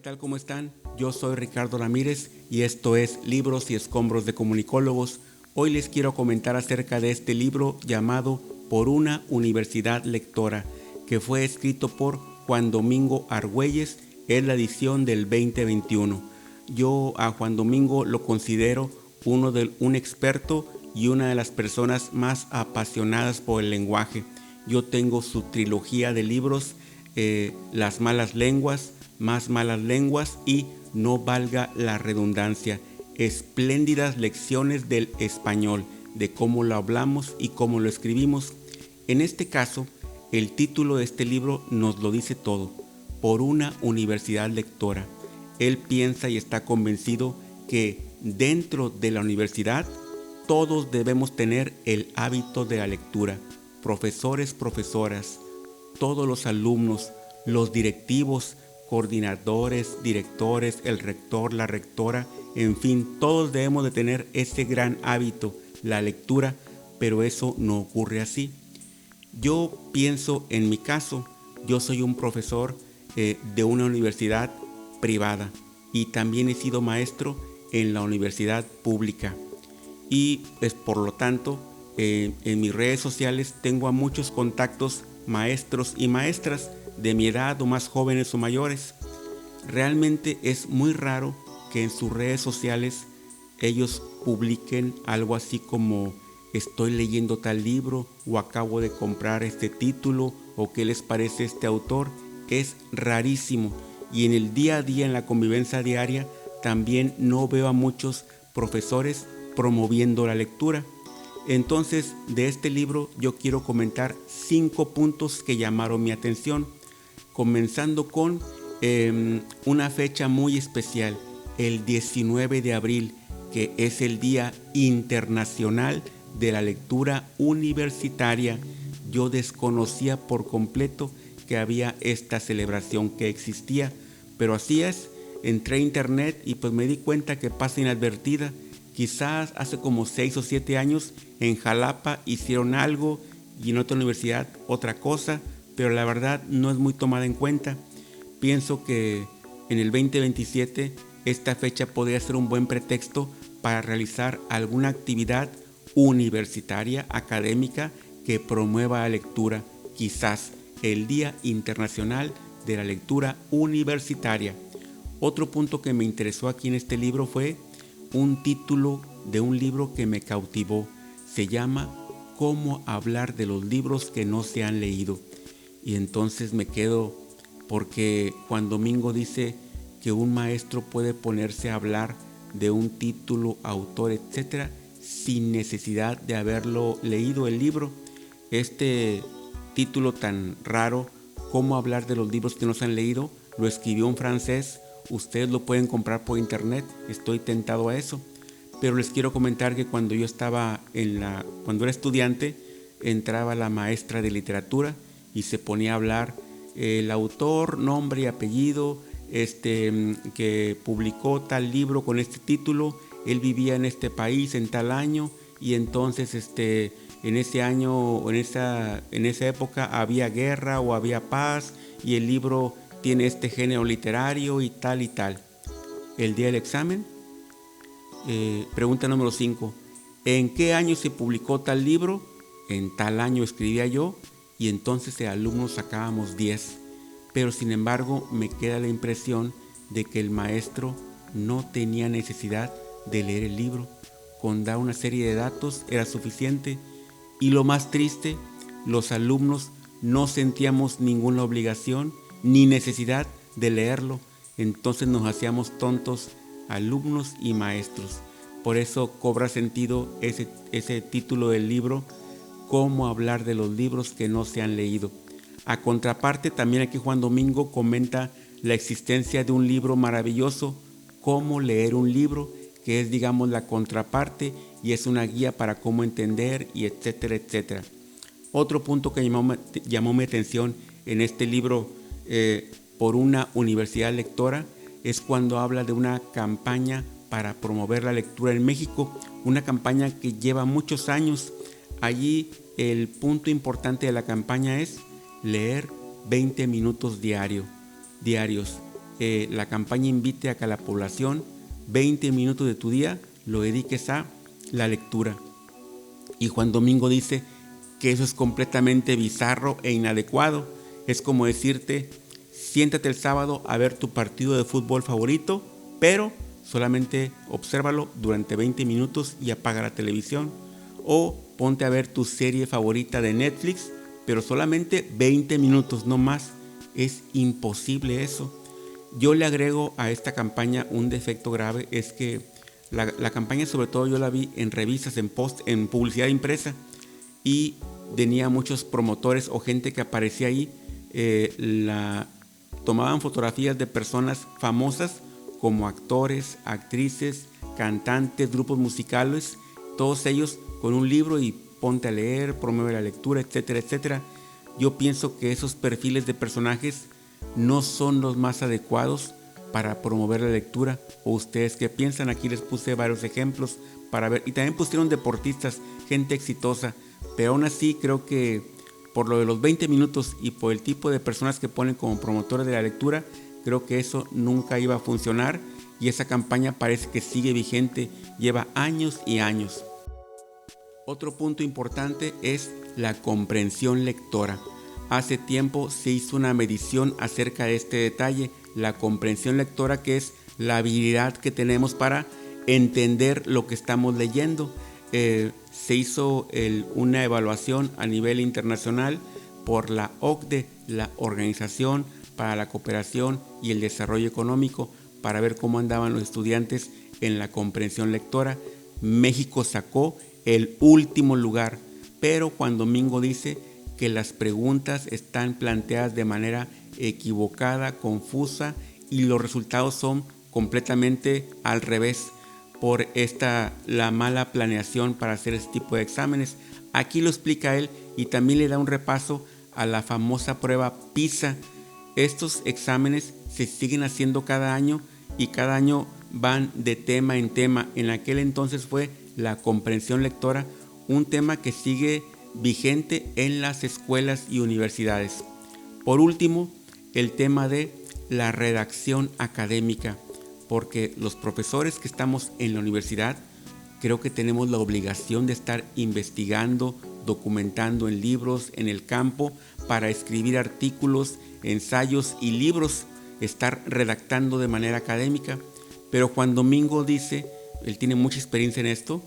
¿qué tal? ¿Cómo están? Yo soy Ricardo Ramírez y esto es Libros y Escombros de Comunicólogos. Hoy les quiero comentar acerca de este libro llamado Por una Universidad Lectora, que fue escrito por Juan Domingo Argüelles en la edición del 2021. Yo a Juan Domingo lo considero un experto y una de las personas más apasionadas por el lenguaje. Yo tengo su trilogía de libros, Las malas lenguas, Más malas lenguas y No valga la redundancia. Espléndidas lecciones del español, de cómo lo hablamos y cómo lo escribimos. En este caso, el título de este libro nos lo dice todo: Por una Universidad Lectora. Él piensa y está convencido que dentro de la universidad todos debemos tener el hábito de la lectura. Profesores, profesoras, todos los alumnos, los directivos, coordinadores, directores, el rector, la rectora, en fin, todos debemos de tener ese gran hábito, la lectura, pero eso no ocurre así. Yo pienso en mi caso, yo soy un profesor de una universidad privada y también he sido maestro en la universidad pública. Y pues, por lo tanto, en mis redes sociales tengo a muchos contactos maestros y maestras de mi edad o más jóvenes o mayores. Realmente es muy raro que en sus redes sociales ellos publiquen algo así como: estoy leyendo tal libro, o acabo de comprar este título, o qué les parece este autor. Es rarísimo, y en el día a día, en la convivencia diaria, también no veo a muchos profesores promoviendo la lectura. Entonces, de este libro yo quiero comentar 5 puntos que llamaron mi atención, comenzando con una fecha muy especial, el 19 de abril, que es el Día Internacional de la Lectura Universitaria. Yo desconocía por completo que había esta celebración, que existía, pero así es. Entré a internet y pues me di cuenta que pasa inadvertida. Quizás hace como 6 o 7 años en Jalapa hicieron algo y en otra universidad otra cosa, pero la verdad no es muy tomada en cuenta. Pienso que en el 2027 esta fecha podría ser un buen pretexto para realizar alguna actividad universitaria, académica, que promueva la lectura, quizás el Día Internacional de la Lectura Universitaria. Otro punto que me interesó aquí en este libro fue un título de un libro que me cautivó. Se llama Cómo hablar de los libros que no se han leído. Y entonces me quedo, porque Juan Domingo dice que un maestro puede ponerse a hablar de un título, autor, etcétera, sin necesidad de haberlo leído el libro. Este título tan raro, Cómo hablar de los libros que no se han leído, lo escribió un francés. Ustedes lo pueden comprar por internet, estoy tentado a eso. Pero les quiero comentar que cuando yo estaba cuando era estudiante, entraba la maestra de literatura y se ponía a hablar el autor, nombre y apellido, que publicó tal libro con este título. Él vivía en este país en tal año, y entonces en ese año, en esa época había guerra o había paz, y el libro tiene este género literario y tal y tal. El día del examen, pregunta número 5: ¿en qué año se publicó tal libro? En tal año, escribía yo, y entonces de alumnos sacábamos 10. Pero sin embargo me queda la impresión de que el maestro no tenía necesidad de leer el libro. Con dar una serie de datos era suficiente. Y lo más triste, los alumnos no sentíamos ninguna obligación ni necesidad de leerlo. Entonces nos hacíamos tontos, alumnos y maestros. Por eso cobra sentido ese título del libro, Cómo hablar de los libros que no se han leído. A contraparte, también aquí Juan Domingo comenta la existencia de un libro maravilloso, Cómo leer un libro, que es, digamos, la contraparte, y es una guía para cómo entender, y etcétera, etcétera. Otro punto que llamó mi atención en este libro, Por una Universidad Lectora, es cuando habla de una campaña para promover la lectura en México, una campaña que lleva muchos años. Allí el punto importante de la campaña es leer 20 minutos diarios. la campaña invite a que la población 20 minutos de tu día lo dediques a la lectura. Y Juan Domingo dice que eso es completamente bizarro e inadecuado. Es como decirte, siéntate el sábado a ver tu partido de fútbol favorito, pero solamente obsérvalo durante 20 minutos y apaga la televisión. O ponte a ver tu serie favorita de Netflix, pero solamente 20 minutos, no más. Es imposible eso. Yo le agrego a esta campaña un defecto grave, es que la campaña, sobre todo yo la vi en revistas, en publicidad impresa, y tenía muchos promotores o gente que aparecía ahí, tomaban fotografías de personas famosas como actores, actrices, cantantes, grupos musicales, todos ellos con un libro y ponte a leer, promueve la lectura, etcétera, etcétera. Yo pienso que esos perfiles de personajes no son los más adecuados para promover la lectura. ¿O ustedes qué piensan? Aquí les puse varios ejemplos para ver, y también pusieron deportistas, gente exitosa, pero aún así creo que por lo de los 20 minutos y por el tipo de personas que ponen como promotores de la lectura, creo que eso nunca iba a funcionar, y esa campaña parece que sigue vigente, lleva años y años. Otro punto importante es la comprensión lectora. Hace tiempo se hizo una medición acerca de este detalle, la comprensión lectora, que es la habilidad que tenemos para entender lo que estamos leyendo. Se hizo una evaluación a nivel internacional por la OCDE, la Organización para la Cooperación y el Desarrollo Económico, para ver cómo andaban los estudiantes en la comprensión lectora. México sacó el último lugar, pero Juan Domingo dice que las preguntas están planteadas de manera equivocada, confusa, y los resultados son completamente al revés por la mala planeación para hacer este tipo de exámenes. Aquí lo explica él, y también le da un repaso a la famosa prueba PISA. Estos exámenes se siguen haciendo cada año, y cada año van de tema en tema. En aquel entonces fue la comprensión lectora, un tema que sigue vigente en las escuelas y universidades. Por último, el tema de la redacción académica, porque los profesores que estamos en la universidad creo que tenemos la obligación de estar investigando, documentando en libros, en el campo, para escribir artículos, ensayos y libros, estar redactando de manera académica. Pero Juan Domingo dice, él tiene mucha experiencia en esto,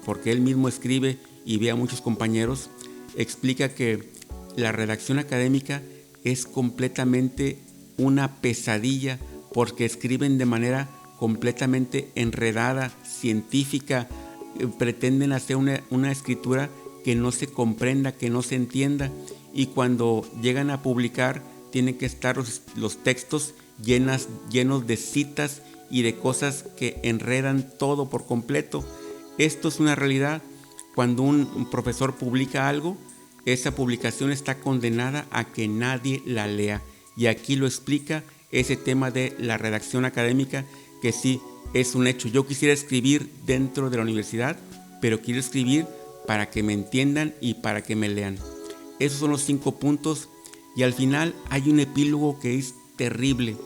porque él mismo escribe y ve a muchos compañeros, explica que la redacción académica es completamente una pesadilla, porque escriben de manera completamente enredada, científica, pretenden hacer una escritura que no se comprenda, que no se entienda, y cuando llegan a publicar tienen que estar los textos llenos de citas y de cosas que enredan todo por completo. Esto es una realidad. Cuando un profesor publica algo, esa publicación está condenada a que nadie la lea. Y aquí lo explica ese tema de la redacción académica, que sí es un hecho. Yo quisiera escribir dentro de la universidad, pero quiero escribir para que me entiendan y para que me lean. Esos son los 5 puntos. Y al final hay un epílogo que es terrible.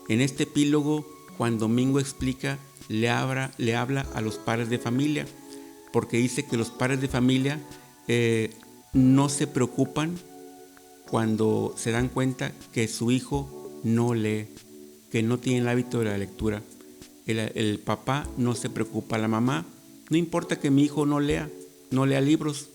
En este epílogo, Juan Domingo explica, le habla a los padres de familia, porque dice que los padres de familia no se preocupan cuando se dan cuenta que su hijo no lee, que no tiene el hábito de la lectura. El papá no se preocupa, la mamá, no importa que mi hijo no lea libros,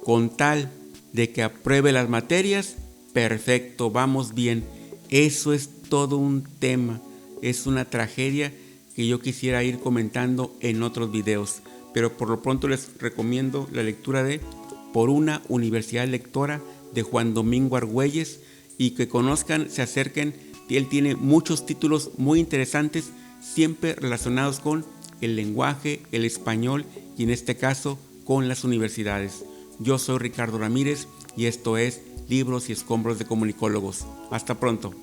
con tal de que apruebe las materias, perfecto, vamos bien. Eso es todo un tema, es una tragedia que yo quisiera ir comentando en otros videos, pero por lo pronto les recomiendo la lectura de Por una Universidad Lectora de Juan Domingo Argüelles, y que conozcan, se acerquen. Él tiene muchos títulos muy interesantes, siempre relacionados con el lenguaje, el español, y en este caso con las universidades. Yo soy Ricardo Ramírez y esto es Libros y Escombros de Comunicólogos. Hasta pronto.